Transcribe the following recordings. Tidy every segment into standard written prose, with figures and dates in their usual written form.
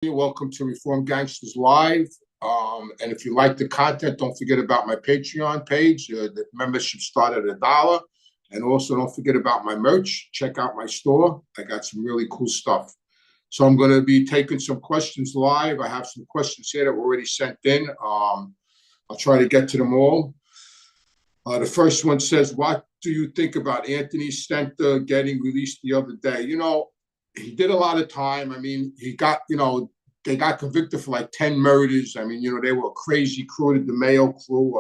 Welcome to Reform Gangsters Live. And if you like the content, don't forget about my Patreon page. The membership start at $1. And also don't forget about my merch. Check out my store. I got some really cool stuff. So I'm going to be taking some questions live. I have some questions here that were already sent in. I'll try to get to them all. The first one says, what do you think about Anthony Stenter getting released the other day? You know, he did a lot of time. I mean, he got, they got convicted for like 10 murders. I mean, they were a crazy crew, the Mayo crew.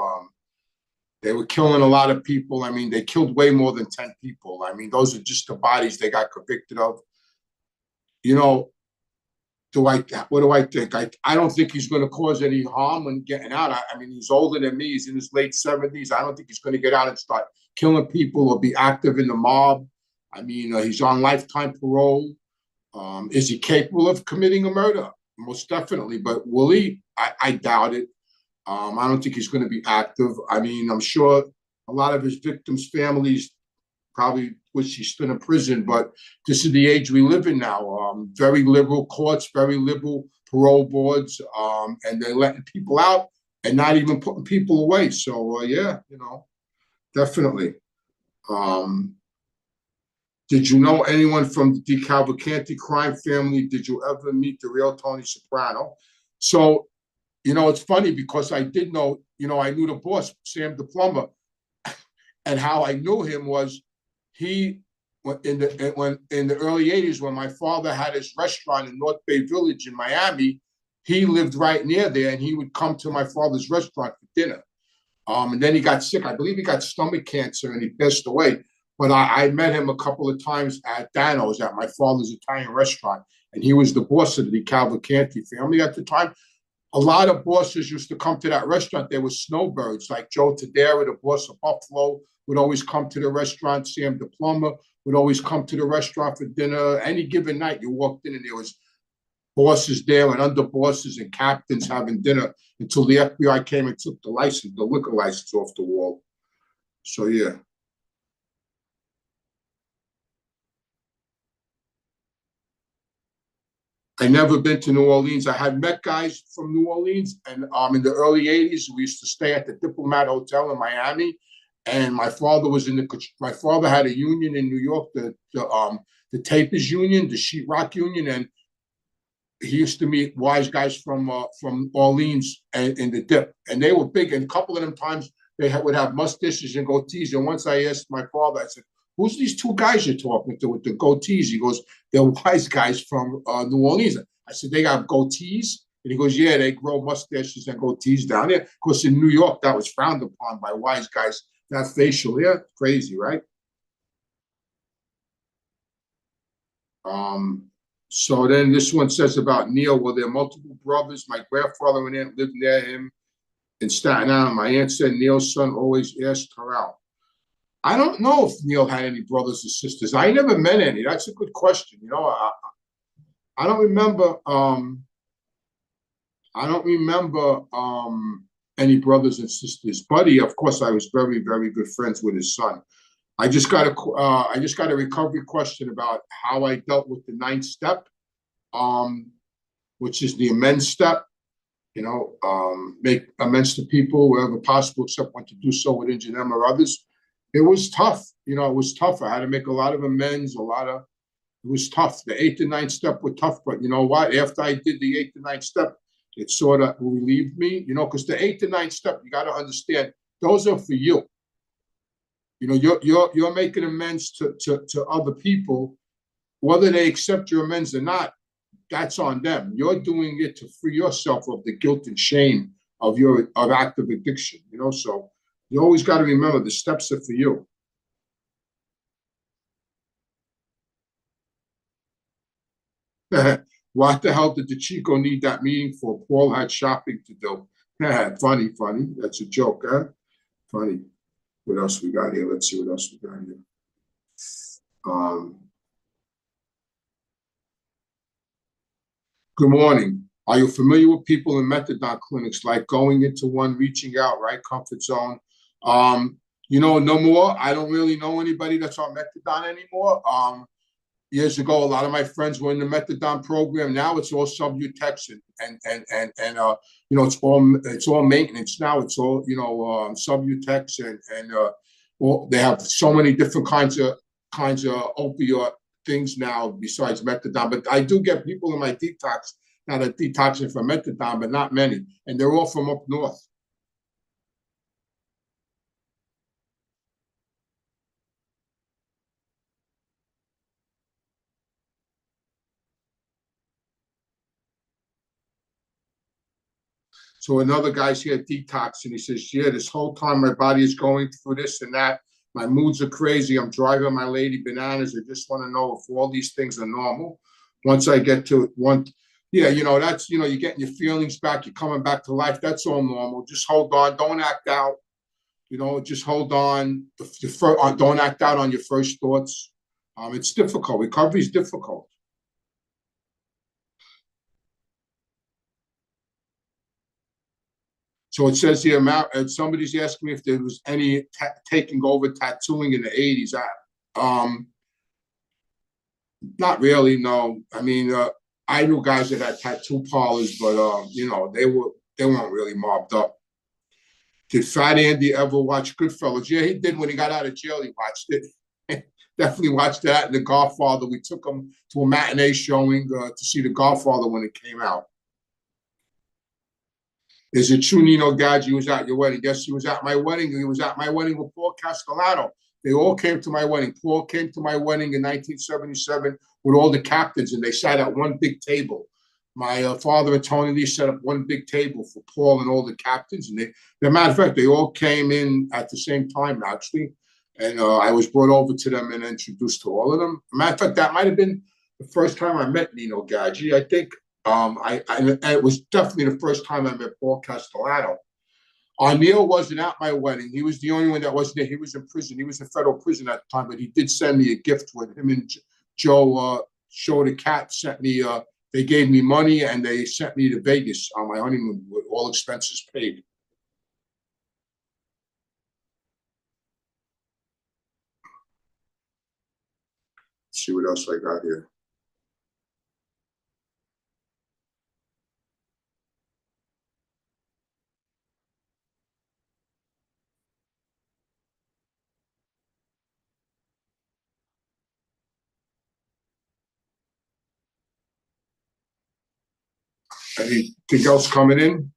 They were killing a lot of people. I mean, they killed way more than 10 people. I mean, those are just the bodies they got convicted of. What do I think? I don't think he's going to cause any harm when getting out. I mean, he's older than me. He's in his late 70s. I don't think he's going to get out and start killing people or be active in the mob. I mean, he's on lifetime parole. Is he capable of committing a murder? Most definitely. But will he? I doubt it. I don't think he's going to be active. I mean, I'm sure a lot of his victims' families probably wish he's still in prison, but this is the age we live in now. Very liberal courts, very liberal parole boards, and they're letting people out and not even putting people away. So, yeah, definitely. Did you know anyone from the DeCavalcanti crime family? Did you ever meet the real Tony Soprano? So, it's funny because I did know, I knew the boss, Sam the plumber, and how I knew him was he, in the early 80s, when my father had his restaurant in North Bay Village in Miami, he lived right near there, and he would come to my father's restaurant for dinner. And then he got sick. I believe he got stomach cancer, and he passed away. But I met him a couple of times at Dano's, at my father's Italian restaurant, and he was the boss of the DeCavalcanti family at the time. A lot of bosses used to come to that restaurant. There were snowbirds, like Joe Tadera, the boss of Buffalo, would always come to the restaurant. Sam the plumber would always come to the restaurant for dinner. Any given night, you walked in and there was bosses there and under bosses and captains having dinner until the FBI came and took the liquor license off the wall. So, yeah. I never been to New Orleans. I had met guys from New Orleans, and in the early 80s, we used to stay at the Diplomat Hotel in Miami. And my father had a union in New York, the Tapers Union, the Sheetrock Union, and he used to meet wise guys from Orleans and in the Dip, and they were big. And a couple of them times they would have mustaches and goatees. And once I asked my father, I said, "Who's these two guys you're talking to with the goatees?" He goes, "They're wise guys from New Orleans." I said, "They got goatees?" And he goes, "Yeah, they grow mustaches and goatees down there." Of course, in New York, that was frowned upon by wise guys. That facial hair, crazy, right? So then this one says about Neil, were there multiple brothers? My grandfather and aunt lived near him in Staten Island. My aunt said Neil's son always asked her out. I don't know if Neil had any brothers or sisters. I never met any. That's a good question. I don't remember. Any brothers and sisters. Buddy, of course, I was very, very good friends with his son. I just got a recovery question about how I dealt with the 9th step, which is the amends step. Make amends to people wherever possible, except when to do so would injure them or others. It was tough. It was tough. I had to make a lot of amends. It was tough. The 8th and 9th step were tough, but you know what? After I did the 8th and 9th step, it sort of relieved me, because the 8th and 9th step, you got to understand, those are for you. You're making amends to other people, whether they accept your amends or not. That's on them. You're doing it to free yourself of the guilt and shame of active addiction. So you always got to remember the steps are for you. What the hell did the Chico need that meeting for? Paul had shopping to do. Funny. That's a joke, huh? Funny. What else we got here? Let's see what else we got here. Good morning. Are you familiar with people in methadone clinics, like going into one, reaching out, right? Comfort zone. No more. I don't really know anybody that's on methadone anymore. years ago, a lot of my friends were in the methadone program. Now it's all Subutex and it's all maintenance now. It's all Subutex they have so many different kinds of opioid things now besides methadone. But I do get people in my detox now that detoxing from methadone, but not many, and they're all from up north. So another guy's here detox, and he says, "Yeah, this whole time my body is going through this and that. My moods are crazy. I'm driving my lady bananas. I just want to know if all these things are normal. Once I get to one, yeah, that's you're getting your feelings back. You're coming back to life. That's all normal. Just hold on. Don't act out. Just hold on. Don't act out on your first thoughts. It's difficult. Recovery is difficult." So it says here, somebody's asking me if there was any taking over tattooing in the 80s. Not really, no. I mean, I knew guys that had tattoo parlors, but they weren't really mobbed up. Did Fat Andy ever watch Goodfellas? Yeah, he did. When he got out of jail, he watched it. Definitely watched that. And The Godfather. We took him to a matinee showing to see The Godfather when it came out. Is it true Nino Gadji was at your wedding? Yes, he was at my wedding. He was at my wedding with Paul Castellano. They all came to my wedding. Paul came to my wedding in 1977 with all the captains, and they sat at one big table. My father and Tony Lee set up one big table for Paul and all the captains. And as a matter of fact, they all came in at the same time, actually. And I was brought over to them and introduced to all of them. Matter of fact, that might have been the first time I met Nino Gadji. I think it was definitely the first time I met Paul Castellano. Neil wasn't at my wedding. He was the only one that wasn't there. He was in prison. He was in federal prison at the time, but he did send me a gift with him and Joe Show the Cat sent me. They gave me money and they sent me to Vegas on my honeymoon with all expenses paid. Let's see what else I got here. Anything else coming in?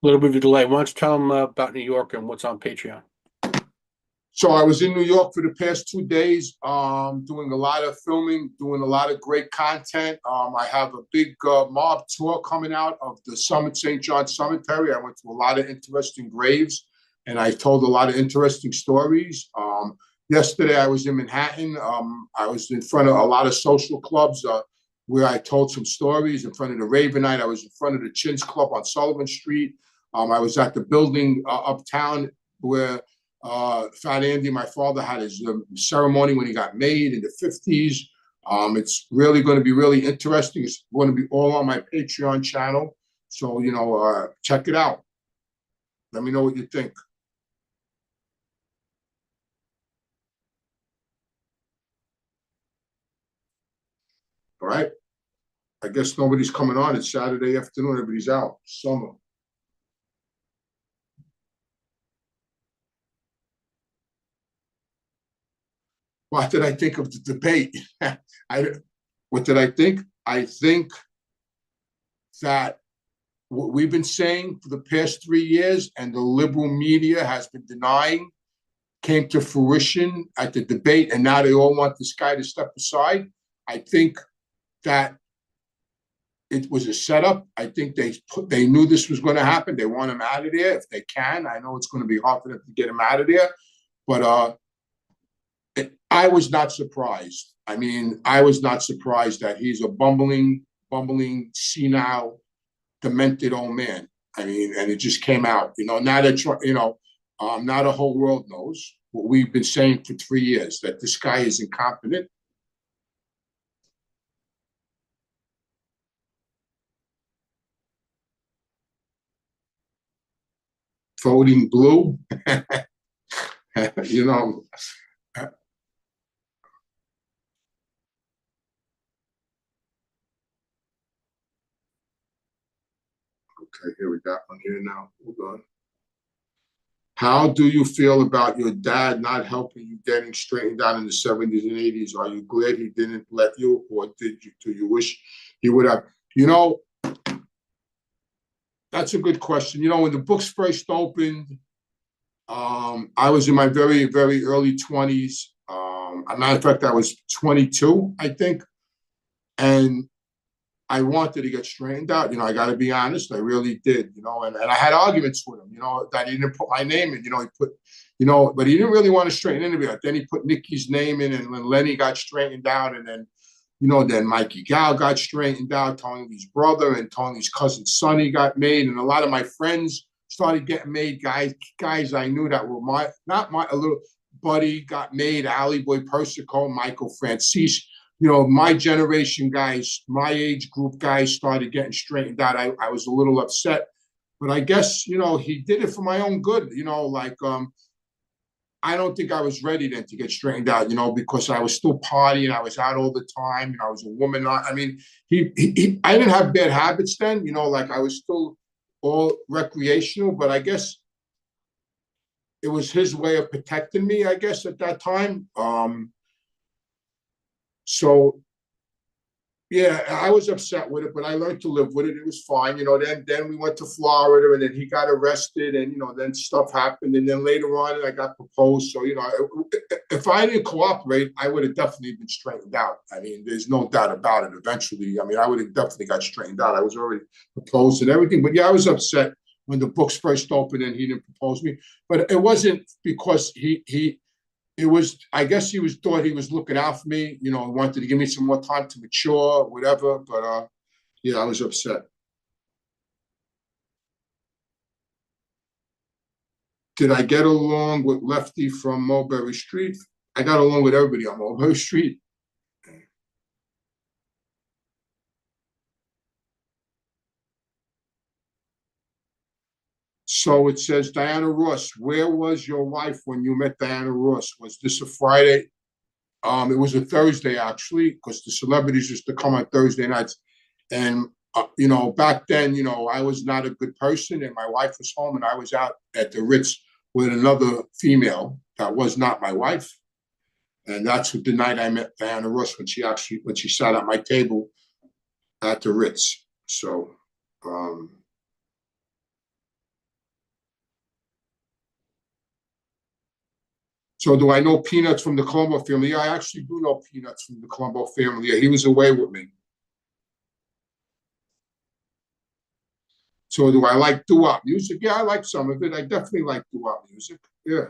A little bit of a delay. Why don't you tell them about New York and what's on Patreon? So I was in New York for the past 2 days, doing a lot of filming, doing a lot of great content. I have a big mob tour coming out of the St. John Cemetery. I went to a lot of interesting graves, and I told a lot of interesting stories. Yesterday, I was in Manhattan. I was in front of a lot of social clubs where I told some stories. In front of the Ravenite, I was in front of the Chins Club on Sullivan Street. I was at the building uptown where Fat Andy, my father, had his ceremony when he got made in the 50s. It's really going to be really interesting. It's going to be all on my Patreon channel. So, check it out. Let me know what you think. All right. I guess nobody's coming on. It's Saturday afternoon. Everybody's out. Summer. What did I think of the debate? What did I think? I think that what we've been saying for the past 3 years and the liberal media has been denying came to fruition at the debate, and now they all want this guy to step aside. I think that it was a setup. I think they knew this was going to happen. They want him out of there if they can. I know it's going to be hard for them to get him out of there, but I was not surprised. I mean, I was not surprised that he's a bumbling, senile, demented old man. I mean, and it just came out. Now that now the whole world knows what we've been saying for 3 years, that this guy is incompetent. Voting blue. You know, okay, here we got one here now. Hold on. How do you feel about your dad not helping you getting straightened out in the 70s and 80s? Are you glad he didn't let you, or do you wish he would have? You know, that's a good question. You know, when the books first opened, I was in my very, very early 20s. As a matter of fact, I was 22, I think. And I wanted to get straightened out. You know, I got to be honest. I really did, you know, and I had arguments with him, you know, that he didn't put my name in. You know, he put, you know, but he didn't really want to straighten anybody out. Then he put Nikki's name in, and when Lenny got straightened out, and then, you know, then Mikey Gal got straightened out, Tony's brother and Tony's cousin Sonny got made, and a lot of my friends started getting made. Guys I knew that were a little buddy got made, Alley Boy Persico, Michael Franzese. You know, my generation guys, my age group guys started getting straightened out. I was a little upset, but I guess, you know, he did it for my own good. You know, like, I don't think I was ready then to get straightened out, you know, because I was still partying. I was out all the time. You know, I was a woman. I mean, I didn't have bad habits then, you know, like I was still all recreational, but I guess it was his way of protecting me, I guess, at that time. So yeah, I was upset with it, but I learned to live with it. It was fine, you know. Then we went to Florida, and then he got arrested, and you know, then stuff happened, and then later on, I got proposed. So you know, if I didn't cooperate, I would have definitely been straightened out. I mean, there's no doubt about it. Eventually, I mean, I would have definitely got straightened out. I was already proposed and everything, but yeah, I was upset when the books first opened and he didn't propose me. But it wasn't because it was, I guess he thought he was looking out for me, you know, wanted to give me some more time to mature, whatever. But yeah, I was upset. Did I get along with Lefty from Mulberry Street? I got along with everybody on Mulberry Street. So it says, Diana Ross, where was your wife when you met Diana Ross? Was this a Friday? It was a Thursday, actually, because the celebrities used to come on Thursday nights. And, you know, back then, you know, I was not a good person, and my wife was home, and I was out at the Ritz with another female that was not my wife. And that's the night I met Diana Ross, when she sat at my table at the Ritz. So, so do I know Peanuts from the Colombo family? Yeah, I actually do know Peanuts from the Colombo family. Yeah, he was away with me. So do I like doo-wop music? Yeah, I like some of it. I definitely like doo-wop music. Yeah.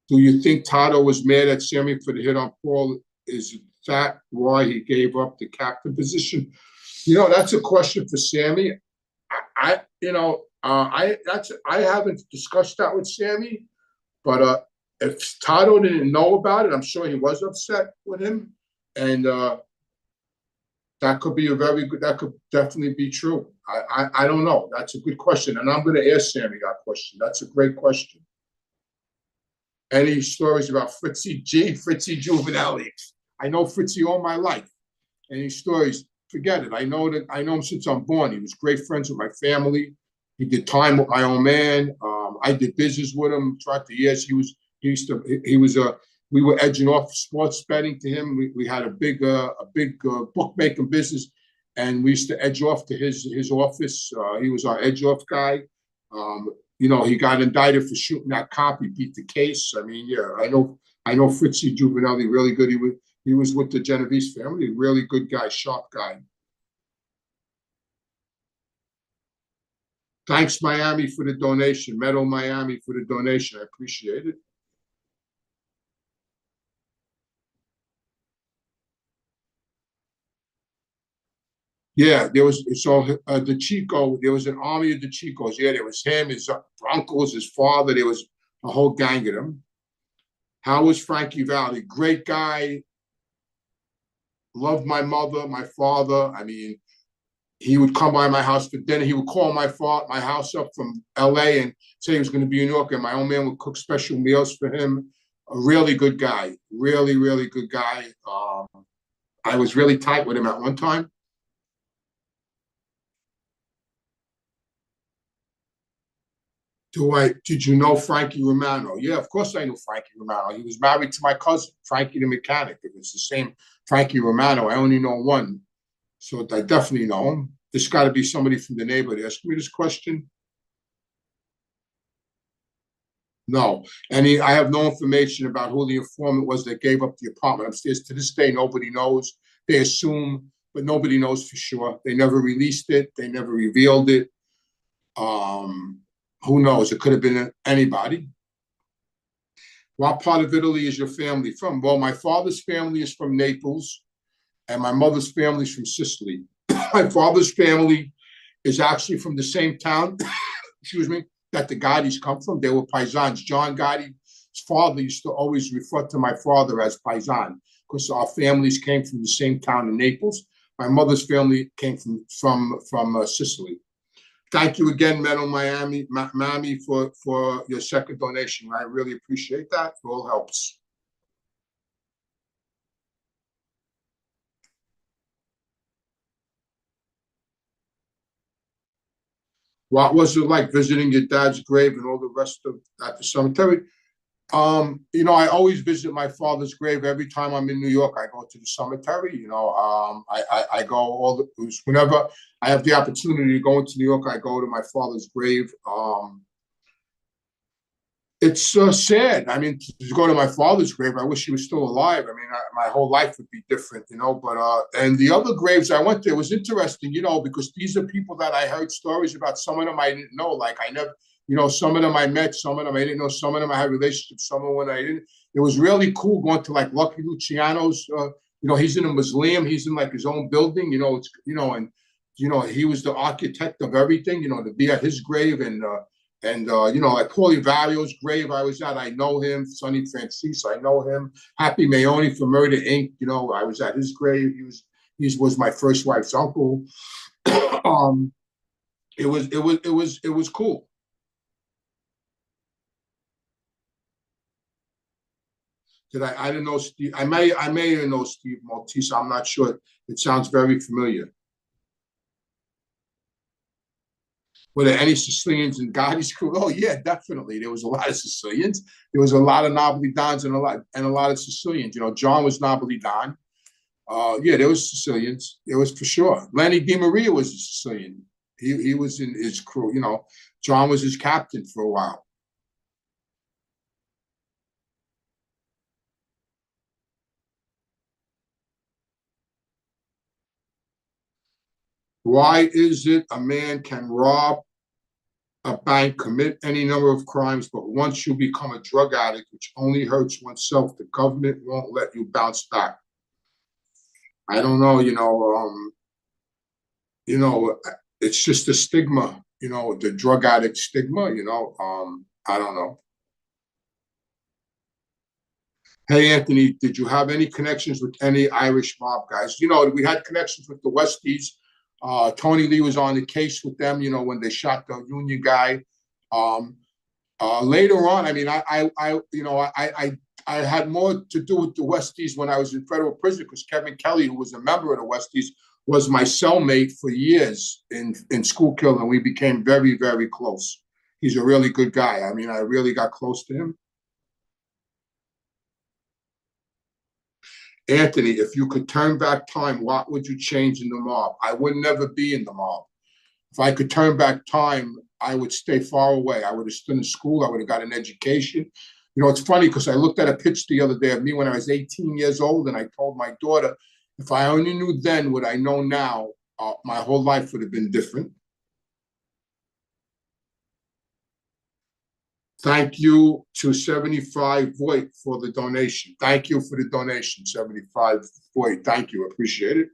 Do you think Tato was mad at Sammy for the hit on Paul? Is that why he gave up the captain position? You know, that's a question for Sammy. You know, I haven't discussed that with Sammy, but if Tato didn't know about it, I'm sure he was upset with him, and that could be that could definitely be true. I don't know. That's a good question, and I'm going to ask Sammy that question. That's a great question. Any stories about Fritzy Juvenile? I know Fritzy all my life. Any stories? Forget it. I know him since I'm born. He was great friends with my family. He did time with my own man. I did business with him throughout the years. We were edging off sports betting to him. We had a big bookmaking business, and we used to edge off to his office. He was our edge off guy. You know, he got indicted for shooting that cop. He beat the case. I mean, yeah, I know Fritzy Juvenile really good. He was with the Genovese family, really good guy, sharp guy. Thanks, Miami, for the donation. Meadow Miami for the donation. I appreciate it. Yeah, there was the Chico. There was an army of the Chicos. Yeah, there was him, his uncles, his father. There was a whole gang of them. How was Frankie Valli? Great guy. Loved my mother, my father. I mean, he would come by my house for dinner. He would call my house up from LA and say he was going to be in New York, and my own man would cook special meals for him. A really good guy, really, really good guy. I was really tight with him at one time. Did you know Frankie Romano? Yeah, of course I knew Frankie Romano. He was married to my cousin, Frankie the mechanic. It was the same Frankie Romano. I only know one. So I definitely know him. There's got to be somebody from the neighborhood asking me this question. No. I have no information about who the informant was that gave up the apartment upstairs. To this day, nobody knows. They assume, but nobody knows for sure. They never released it. They never revealed it. Who knows? It could have been anybody. What part of Italy is your family from? Well, my father's family is from Naples, and my mother's family is from Sicily. My father's family is actually from the same town, excuse me, that the Gottis come from. They were paisans. John Gotti's father used to always refer to my father as paisan because our families came from the same town in Naples. My mother's family came from Sicily. Thank you again, Meadow Miami, Mammy, for your second donation. I really appreciate that. It all helps. What was it like visiting your dad's grave and all the rest of at the cemetery? I always visit my father's grave every time I'm in New York. I go to the cemetery. I go whenever I have the opportunity to go into New York. I go to my father's grave. It's sad. I mean, to go to my father's grave, I wish he was still alive. I mean, my whole life would be different, But and the other graves I went to, it was interesting, because these are people that I heard stories about. Some of them I didn't know. Like I never, some of them I met, some of them I didn't know, some of them I had relationships, some of them I didn't. It was really cool going to like Lucky Luciano's. He's in a mausoleum. He's in like his own building. He was the architect of everything. To be at his grave and at Paulie Vario's grave I was at, I know him. Sonny Franzese, I know him. Happy Mayoni from Murder Inc. I was at his grave. He was my first wife's uncle. It was cool. I didn't know Steve. I may even know Steve Maltese. I'm not sure. It sounds very familiar. Were there any Sicilians in Gotti's crew? Oh yeah, definitely. There was a lot of Sicilians. There was a lot of Napolitans and a lot of Sicilians. John was Napolitan. Yeah, there was Sicilians. There was for sure. Lenny Di Maria was a Sicilian. He was in his crew. John was his captain for a while. Why is it a man can rob a bank, commit any number of crimes, but once you become a drug addict, which only hurts oneself, the government won't let you bounce back? I don't know, it's just a stigma, the drug addict stigma, I don't know. Hey, Anthony, did you have any connections with any Irish mob guys? We had connections with the Westies. Tony Lee was on the case with them, when they shot the union guy. Later on, I mean, I had more to do with the Westies when I was in federal prison because Kevin Kelly, who was a member of the Westies, was my cellmate for years in Schuylkill, and we became very, very close. He's a really good guy. I mean, I really got close to him. Anthony, if you could turn back time, what would you change in the mob? I would never be in the mob. If I could turn back time, I would stay far away. I would have stood in school. I would have got an education. It's funny because I looked at a picture the other day of me when I was 18 years old, and I told my daughter, if I only knew then what I know now, my whole life would have been different. Thank you to 75 Voight for the donation. Thank you for the donation, 75 Voight. Thank you. Appreciate it.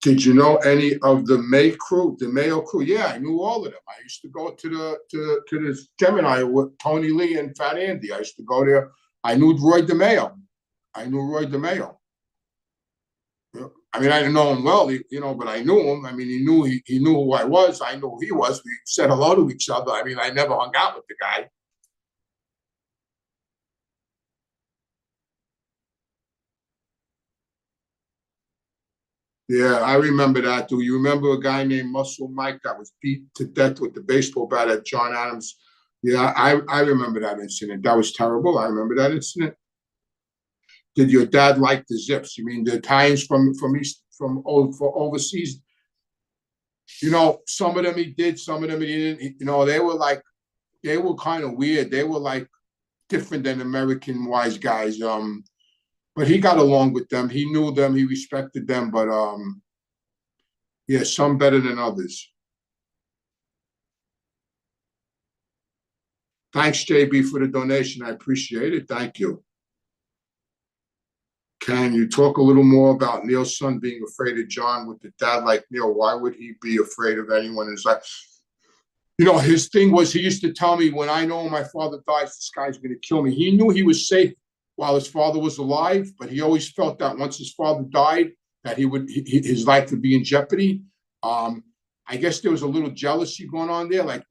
Did you know any of the Mayo crew? Yeah, I knew all of them. I used to go to the Gemini with Tony Lee and Fat Andy. I used to go there. I knew Roy DeMayo. I knew Roy DeMayo. I mean, I didn't know him well, but I knew him. I mean, he knew who I was. I knew who he was. We said hello to each other. I mean, I never hung out with the guy. Yeah, I remember that. Do you remember a guy named Muscle Mike that was beat to death with the baseball bat at John Adams? Yeah, I remember that incident. That was terrible. I remember that incident. Did your dad like the Zips? You mean the Italians from overseas? Some of them he did, some of them he didn't. They were kind of weird. They were like different than American wise guys. But he got along with them. He knew them. He respected them. But yeah, some better than others. Thanks, JB, for the donation. I appreciate it. Thank you. Can you talk a little more about Neil's son being afraid of John with the dad like Neil? Why would he be afraid of anyone in his life? His thing was he used to tell me, when I know my father dies, this guy's going to kill me. He knew he was safe while his father was alive, but he always felt that once his father died, that his life would be in jeopardy. I guess there was a little jealousy going on there. Like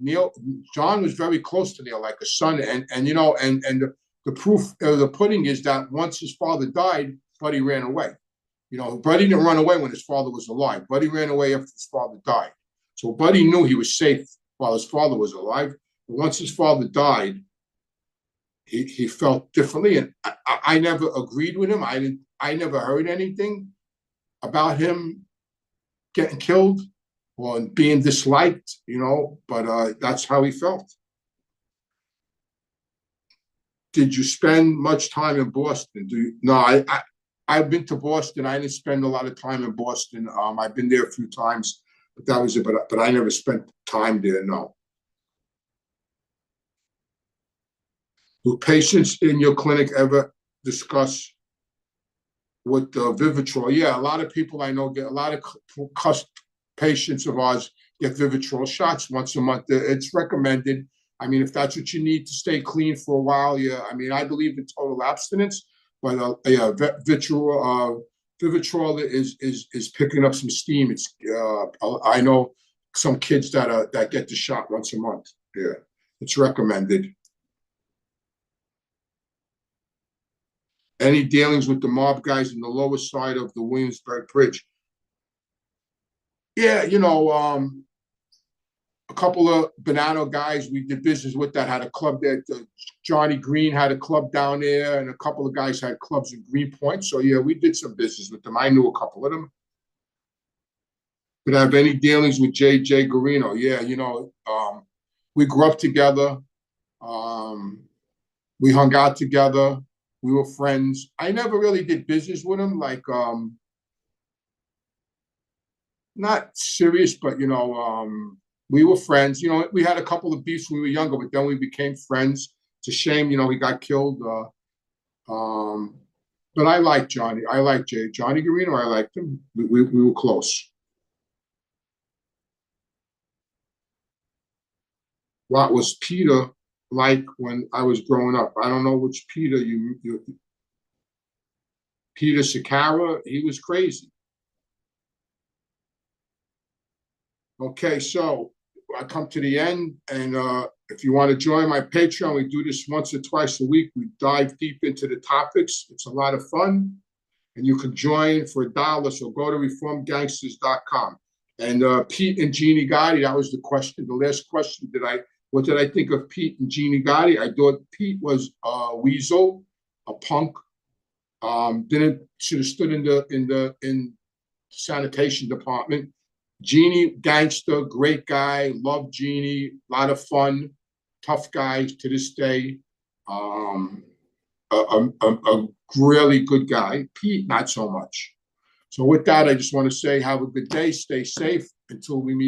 John was very close to Neil, like a son, and the proof of the pudding is that once his father died, Buddy ran away. Buddy didn't run away when his father was alive. Buddy ran away after his father died. So Buddy knew he was safe while his father was alive. But once his father died, he felt differently. And I never agreed with him. I never heard anything about him getting killed or being disliked, but that's how he felt. Did you spend much time in Boston? No, I've been to Boston. I didn't spend a lot of time in Boston. I've been there a few times, but that was it. But I never spent time there, no. Do patients in your clinic ever discuss with Vivitrol? Yeah, a lot of people I know get, a lot of patients of ours get Vivitrol shots once a month. It's recommended. I mean, if that's what you need to stay clean for a while, yeah. I mean, I believe in total abstinence, but yeah, Vivitrol is picking up some steam. I know some kids that get the shot once a month. Yeah, it's recommended. Any dealings with the mob guys in the lower side of the Williamsburg Bridge? Yeah, a couple of Bonanno guys we did business with that had a club there. Johnny Green had a club down there, and a couple of guys had clubs in Greenpoint. So yeah, we did some business with them. I knew a couple of them. Did I have any dealings with J.J. Garino? Yeah, we grew up together. We hung out together. We were friends. I never really did business with him, like not serious, but we were friends. We had a couple of beefs when we were younger, but then we became friends. It's a shame, he got killed. But I like Johnny. I like Johnny Garino. I liked him. We were close. What was Peter like when I was growing up? I don't know which Peter Peter Sakara. He was crazy. Okay, so I come to the end, and if you want to join my Patreon, we do this once or twice a week. We dive deep into the topics. It's a lot of fun, and you can join for $1. So go to reformgangsters.com. And Pete and Jeannie Gotti, that was the question. The last question, what did I think of Pete and Jeannie Gotti? I thought Pete was a weasel, a punk. Should have stood in the sanitation department. Jeannie, gangster, great guy, love Jeannie, a lot of fun, tough guy to this day. A really good guy. Pete, not so much. So with that, I just want to say have a good day, stay safe until we meet.